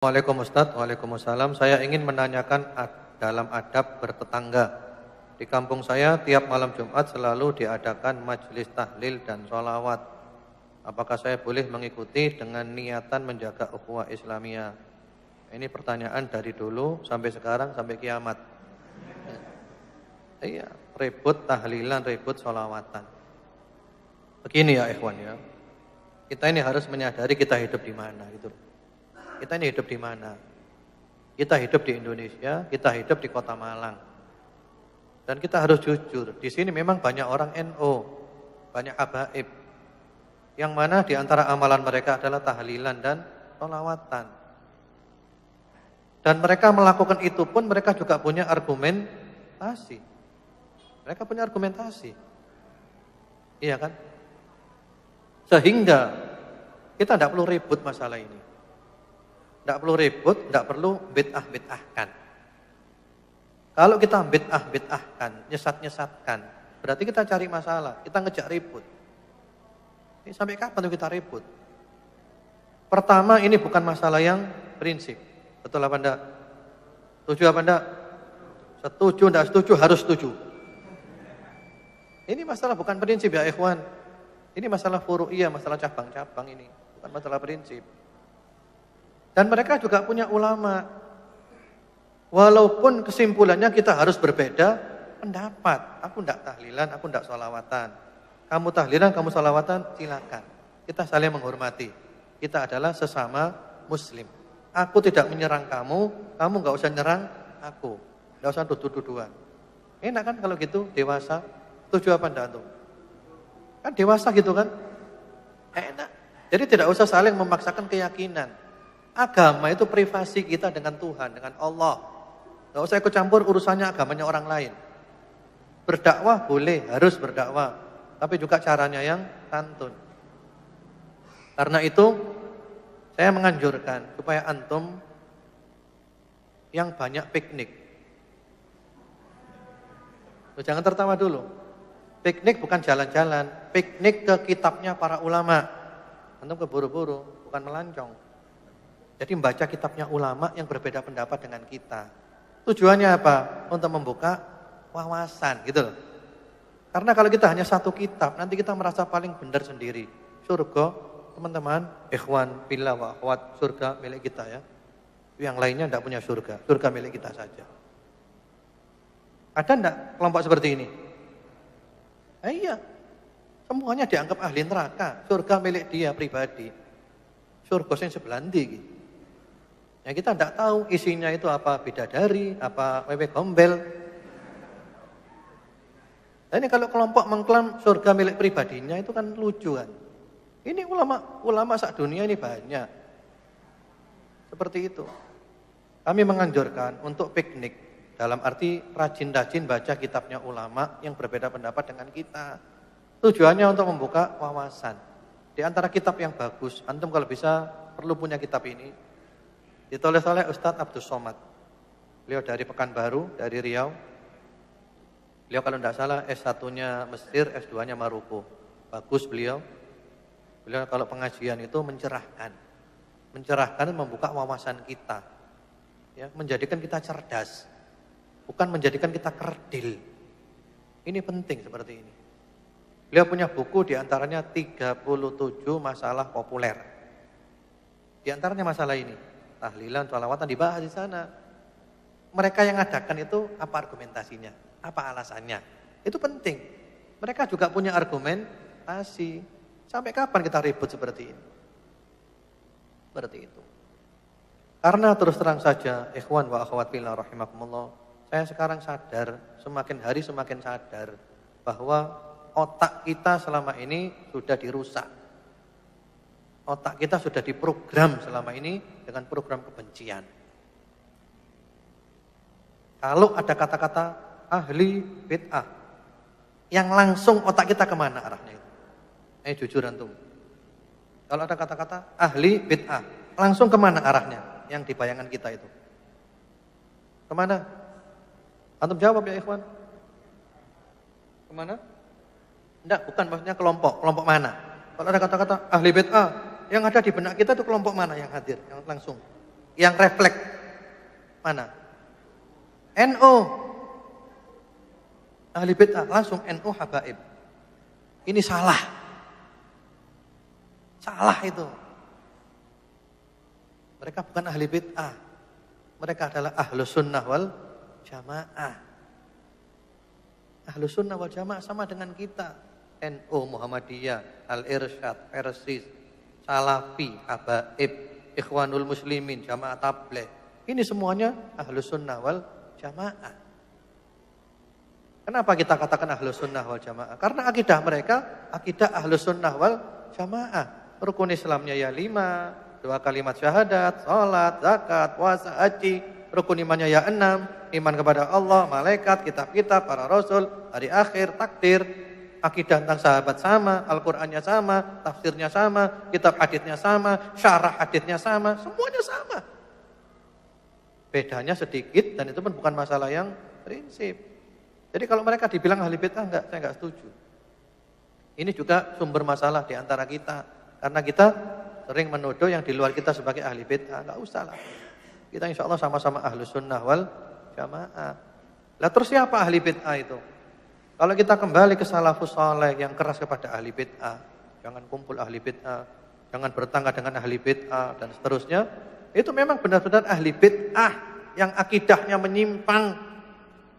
Waalaikumsalam Ustaz, waalaikumsalam. Saya ingin menanyakan dalam adab bertetangga. Di kampung saya tiap malam Jumat selalu diadakan majelis tahlil dan sholawat. Apakah saya boleh mengikuti dengan niatan menjaga ukhuwah Islamiyah? Ini pertanyaan dari dulu sampai sekarang sampai kiamat. Iya, ribut tahlilan, ribut sholawatan. Begini ya ikhwan ya. Kita ini harus menyadari kita hidup di mana gitu. Kita ini hidup di mana? Kita hidup di Indonesia, kita hidup di Kota Malang. Dan kita harus jujur, di sini memang banyak orang NU, banyak habaib. Yang mana di antara amalan mereka adalah tahlilan dan sholawatan. Dan mereka melakukan itu pun mereka juga punya argumentasi. Mereka punya argumentasi. Iya kan? Sehingga kita tidak perlu ribut masalah ini. Tidak perlu ribut, tidak perlu bid'ah-bid'ahkan. Kalau kita bid'ah-bid'ahkan, nyesat-nyesatkan, berarti kita cari masalah, kita ngejak ribut. Ini sampai kapan tuh kita ribut? Pertama, ini bukan masalah yang prinsip. Betul apa enggak? Setuju apa enggak? Setuju, enggak setuju, harus setuju. Ini masalah bukan prinsip ya ikhwan. Ini masalah furu'iyah, masalah cabang-cabang ini. Bukan masalah prinsip. Dan mereka juga punya ulama. Walaupun kesimpulannya kita harus berbeda pendapat. Aku enggak tahlilan, aku enggak sholawatan. Kamu tahlilan, kamu sholawatan, silakan. Kita saling menghormati. Kita adalah sesama muslim. Aku tidak menyerang kamu, kamu enggak usah nyerang aku. Enggak usah tuduh-tuduhan. Enak kan kalau gitu, dewasa? Setuju apa enggak tuh? Kan dewasa gitu kan? Enak. Jadi tidak usah saling memaksakan keyakinan. Agama itu privasi kita dengan Tuhan, dengan Allah. Enggak usah ikut campur urusannya agamanya orang lain. Berdakwah boleh, harus berdakwah. Tapi juga caranya yang santun. Karena itu, saya menganjurkan supaya antum yang banyak piknik. Jangan tertawa dulu. Piknik bukan jalan-jalan. Piknik ke kitabnya para ulama. Antum keburu-buru, bukan melancong. Jadi membaca kitabnya ulama yang berbeda pendapat dengan kita. Tujuannya apa? Untuk membuka wawasan gitu loh. Karena kalau kita hanya satu kitab, nanti kita merasa paling benar sendiri. Surga, teman-teman, ikhwan, billah wa akhwat, surga milik kita ya. Yang lainnya tidak punya surga, surga milik kita saja. Ada enggak kelompok seperti ini? Iya, semuanya dianggap ahli neraka, surga milik dia pribadi. Surga yang sebelah ndi iki. Ya kita tidak tahu isinya itu apa bidadari, apa wewe gombel. Nah, ini kalau kelompok mengklaim surga milik pribadinya itu kan lucu kan. Ini ulama sak dunia ini banyak. Seperti itu. Kami menganjurkan untuk piknik dalam arti rajin-rajin baca kitabnya ulama yang berbeda pendapat dengan kita. Tujuannya untuk membuka wawasan. Di antara kitab yang bagus, antum kalau bisa perlu punya kitab ini. Ditulis oleh Ustadz Abdus Somad. Beliau dari Pekanbaru, dari Riau. Beliau kalau tidak salah S1-nya Mesir, S2-nya Maroko. Bagus beliau. Beliau kalau pengajian itu mencerahkan. Mencerahkan membuka wawasan kita. Ya, menjadikan kita cerdas. Bukan menjadikan kita kerdil. Ini penting seperti ini. Beliau punya buku diantaranya 37 masalah populer. Di antaranya masalah ini. Tahlilan, sholawatan dibahas di sana. Mereka yang ngadakan itu apa argumentasinya? Apa alasannya? Itu penting. Mereka juga punya argumentasi. Sampai kapan kita ribut seperti ini? Seperti itu. Karena terus terang saja, ikhwan wa akhwat fillah rahimakumullah, saya sekarang sadar, semakin hari semakin sadar bahwa otak kita selama ini sudah dirusak. Otak kita sudah diprogram selama ini dengan program kebencian. Kalau ada kata-kata ahli bid'ah, yang langsung otak kita kemana arahnya itu? Jujur antum. Kalau ada kata-kata ahli bid'ah, langsung kemana arahnya? Yang dibayangkan kita itu. Kemana? Antum jawab ya ikhwan. Kemana? Enggak, bukan maksudnya kelompok. Kelompok mana? Kalau ada kata-kata ahli bid'ah, yang ada di benak kita itu kelompok mana yang hadir, yang langsung? Yang refleks mana? NU. Ahli bid'ah langsung NU habaib. Ini salah. Salah itu. Mereka bukan ahli bid'ah. Mereka adalah ahlus sunnah wal jamaah. Ahlus sunnah wal jamaah sama dengan kita. NU, Muhammadiyah, Al-Irsyad, Persis, Salafi, Habaib, Ikhwanul Muslimin, Jamaah Tabligh. Ini semuanya ahlus sunnah wal jamaah. Kenapa kita katakan ahlus sunnah wal jamaah? Karena akidah mereka, akidah ahlus sunnah wal jamaah. Rukun Islamnya ya 5, 2 kalimat syahadat, salat, zakat, puasa, haji. Rukun imannya ya 6, iman kepada Allah, malaikat, kitab-kitab, para rasul, hari akhir, takdir. Akidah tentang sahabat sama, Al-Qur'annya sama, tafsirnya sama, kitab haditsnya sama, syarah haditsnya sama, semuanya sama. Bedanya sedikit dan itu pun bukan masalah yang prinsip. Jadi kalau mereka dibilang ahli bid'ah saya enggak setuju. Ini juga sumber masalah di antara kita karena kita sering menuduh yang di luar kita sebagai ahli bid'ah, enggak usah lah. Kita insya Allah sama-sama ahlu sunnah wal jamaah. Lah terus siapa ahli bid'ah itu? Kalau kita kembali ke salafus saleh yang keras kepada ahli bid'ah, jangan kumpul ahli bid'ah, jangan bertangga dengan ahli bid'ah dan seterusnya, itu memang benar-benar ahli bid'ah yang akidahnya menyimpang,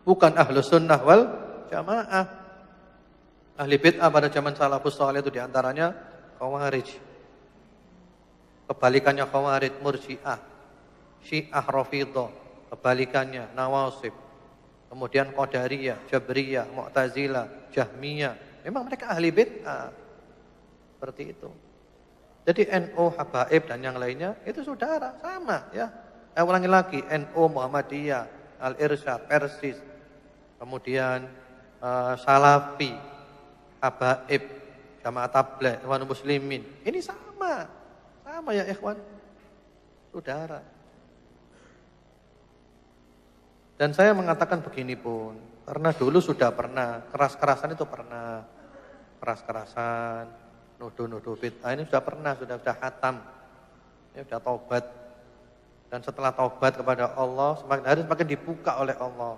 bukan ahlu sunnah wal jamaah. Ahli bid'ah pada zaman salafus saleh itu diantaranya Khawarij. Kebalikannya Khawarij Murji'ah, Syiah Rafidhah, kebalikannya Nawasib. Kemudian Qadariyah, Jabriyah, Mu'tazilah, Jahmiyah. Memang mereka ahli bid'ah. Seperti itu. Jadi NU, Habaib dan yang lainnya itu saudara, sama ya. Saya ulangi lagi, NU, Muhammadiyah, Al-Irsyad, Persis. Kemudian Salafi, Habaib, Jamaah Tabligh, Ikhwanul Muslimin. Ini sama. Sama ya ikhwan. Saudara. Dan saya mengatakan begini pun, karena dulu sudah pernah, keras-kerasan itu pernah, keras-kerasan, nuduh-nuduh bid'ah ini sudah pernah, sudah khatam, ya sudah taubat. Dan setelah taubat kepada Allah, semakin hari semakin dibuka oleh Allah,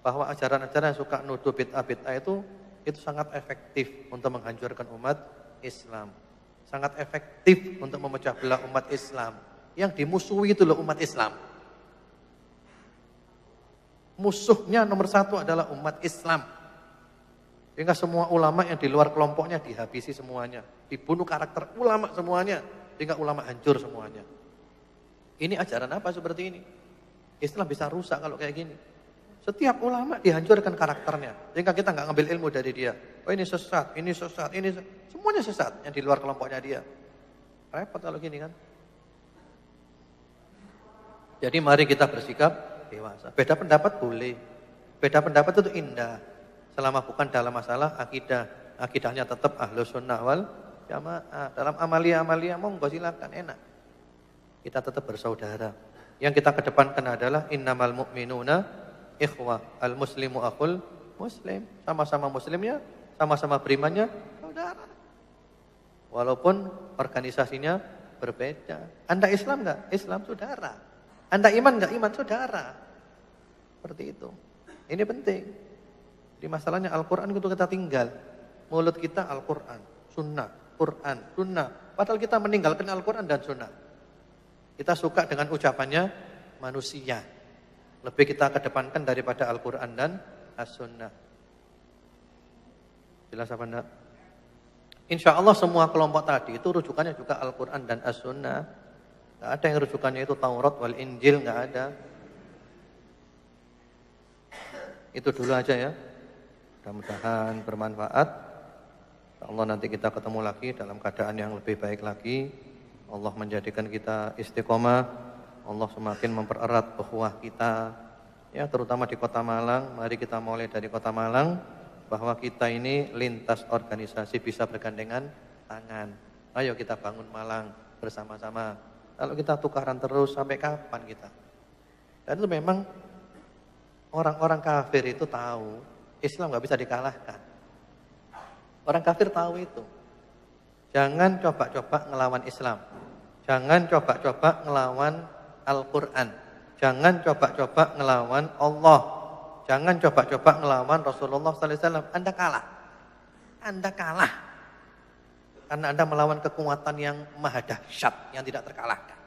bahwa ajaran-ajaran yang suka nuduh bid'ah-bid'ah itu sangat efektif untuk menghancurkan umat Islam. Sangat efektif untuk memecah belah umat Islam. Yang dimusuhi itu loh umat Islam. Musuhnya nomor 1 adalah umat Islam. Sehingga semua ulama yang di luar kelompoknya dihabisi semuanya. Dibunuh karakter ulama semuanya. Sehingga ulama hancur semuanya. Ini ajaran apa seperti ini? Islam bisa rusak kalau kayak gini. Setiap ulama dihancurkan karakternya. Sehingga kita nggak ngambil ilmu dari dia. Oh ini sesat, ini sesat, ini sesat. Semuanya sesat yang di luar kelompoknya dia. Repot kalau gini kan. Jadi mari kita bersikap dewasa. Beda pendapat boleh. Beda pendapat itu indah. Selama bukan dalam masalah akidah. Akidahnya tetap ahlus sunnah wal jamaah. Dalam amalia-amalia monggo silakan, enak. Kita tetap bersaudara. Yang kita kedepankan adalah innamal mu'minuna ikhwah. Al-muslimu akhul muslim. Sama-sama muslimnya, sama-sama berimannya, saudara. Walaupun organisasinya berbeda. Anda Islam enggak? Islam saudara. Anda iman enggak? Iman saudara. Seperti itu. Ini penting. Di masalahnya Al-Quran itu kita tinggal. Mulut kita Al-Quran, sunnah, Quran, sunnah. Padahal kita meninggalkan Al-Quran dan sunnah. Kita suka dengan ucapannya manusia. Lebih kita kedepankan daripada Al-Quran dan As-Sunnah. Jelas apa enggak? Insya Allah semua kelompok tadi itu rujukannya juga Al-Quran dan As-Sunnah. Gak ada yang rujukannya itu Taurat wal Injil, gak ada. Itu dulu aja ya. Mudah-mudahan bermanfaat. Allah nanti kita ketemu lagi dalam keadaan yang lebih baik lagi. Allah menjadikan kita istiqomah. Allah semakin mempererat ukhuwah kita. Ya, terutama di Kota Malang. Mari kita mulai dari Kota Malang. Bahwa kita ini lintas organisasi bisa bergandengan tangan. Ayo kita bangun Malang bersama-sama. Kalau kita tukaran terus sampai kapan kita? Dan itu memang orang-orang kafir itu tahu Islam gak bisa dikalahkan. Orang kafir tahu itu. Jangan coba-coba ngelawan Islam. Jangan coba-coba ngelawan Al-Quran. Jangan coba-coba ngelawan Allah. Jangan coba-coba ngelawan Rasulullah sallallahu alaihi wasallam. Anda kalah. Anda kalah. Karena Anda melawan kekuatan yang maha dahsyat, yang tidak terkalahkan.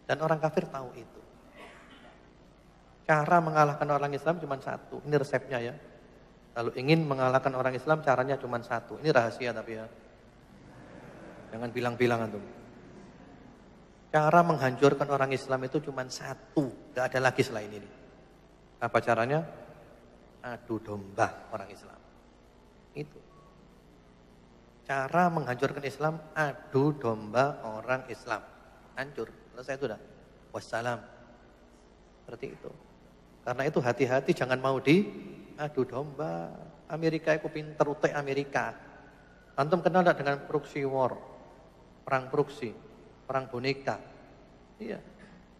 Dan orang kafir tahu itu. Cara mengalahkan orang Islam cuma satu. Ini resepnya ya. Kalau ingin mengalahkan orang Islam caranya cuma satu. Ini rahasia tapi ya. Jangan bilang-bilang antum. Cara menghancurkan orang Islam itu cuma satu. Gak ada lagi selain ini. Apa caranya? Adu domba orang Islam. Itu. Cara menghancurkan Islam, adu domba orang Islam. Hancur. Selesai itu dah. Wassalam. Seperti itu. Karena itu hati-hati jangan mau adu domba. Amerika itu pinter utek Amerika. Antum kenal tidak dengan proxy war? Perang proxy, perang boneka. Iya.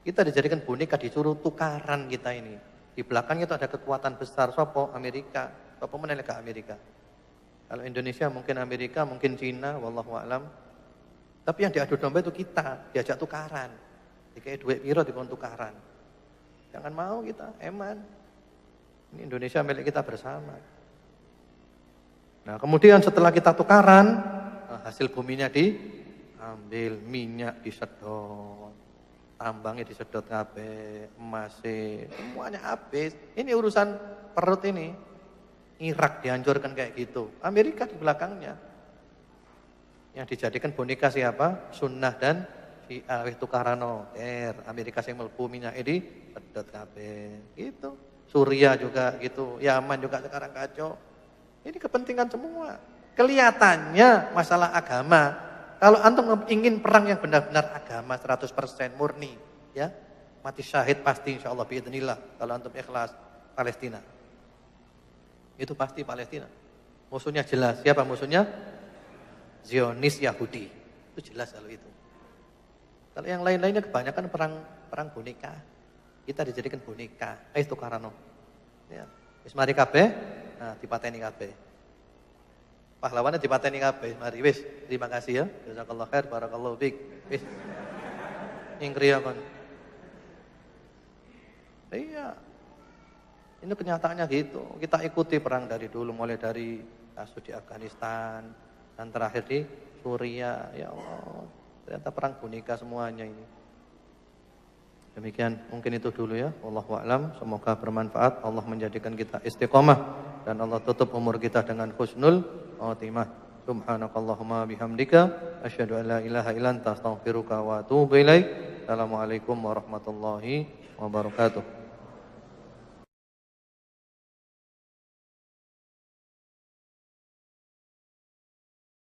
Kita dijadikan boneka, disuruh tukaran kita ini. Di belakangnya itu ada kekuatan besar. Sopo Amerika. Sopo menelek ke Amerika. Kalau Indonesia mungkin Amerika, mungkin Cina, wallahu a'lam. Tapi yang diadu domba itu kita, diajak tukaran. Dikai duit piro dikon tukaran. Jangan mau kita, eman. Ini Indonesia milik kita bersama. Nah, kemudian setelah kita tukaran, hasil buminya diambil, minyak disedot, tambangnya disedot kabeh, emasnya, semuanya habis. Ini urusan perut ini. Irak dihancurkan kayak gitu. Amerika di belakangnya. Yang dijadikan boneka siapa? Sunnah dan Syiah tukarano. Amerika sing mlebu minyak ini pedot kabeh. Gitu. Suriah juga gitu. Yaman juga sekarang kacau. Ini kepentingan semua. Kelihatannya masalah agama. Kalau antum ingin perang yang benar-benar agama 100% murni, ya. Mati syahid pasti insyaallah biidznillah kalau antum ikhlas Palestina. Itu pasti Palestina. Musuhnya jelas. Siapa musuhnya? Zionis Yahudi. Itu jelas kalau itu. Kalau yang lain-lainnya kebanyakan perang boneka. Kita dijadikan boneka. Itu karano. Ya. Wis mari kabeh, nah dipateni kabeh. Pahlawannya dipateni kabeh. Mari wis, terima kasih ya. Jazakallahu khair, barakallahu fiik. Wis. Ingkriya kon. Iya. Ini kenyataannya gitu. Kita ikuti perang dari dulu, mulai dari kasus di Afghanistan dan terakhir di Suriah. Ya Allah, ternyata perang boneka semuanya ini. Demikian, mungkin itu dulu ya. Wallahu a'lam. Semoga bermanfaat. Allah menjadikan kita istiqomah dan Allah tutup umur kita dengan husnul khatimah. Subhanakallahumma bihamdika asyhadu an la ilaha illa anta astaghfiruka wa atubu ilaik. Assalamualaikum warahmatullahi wabarakatuh.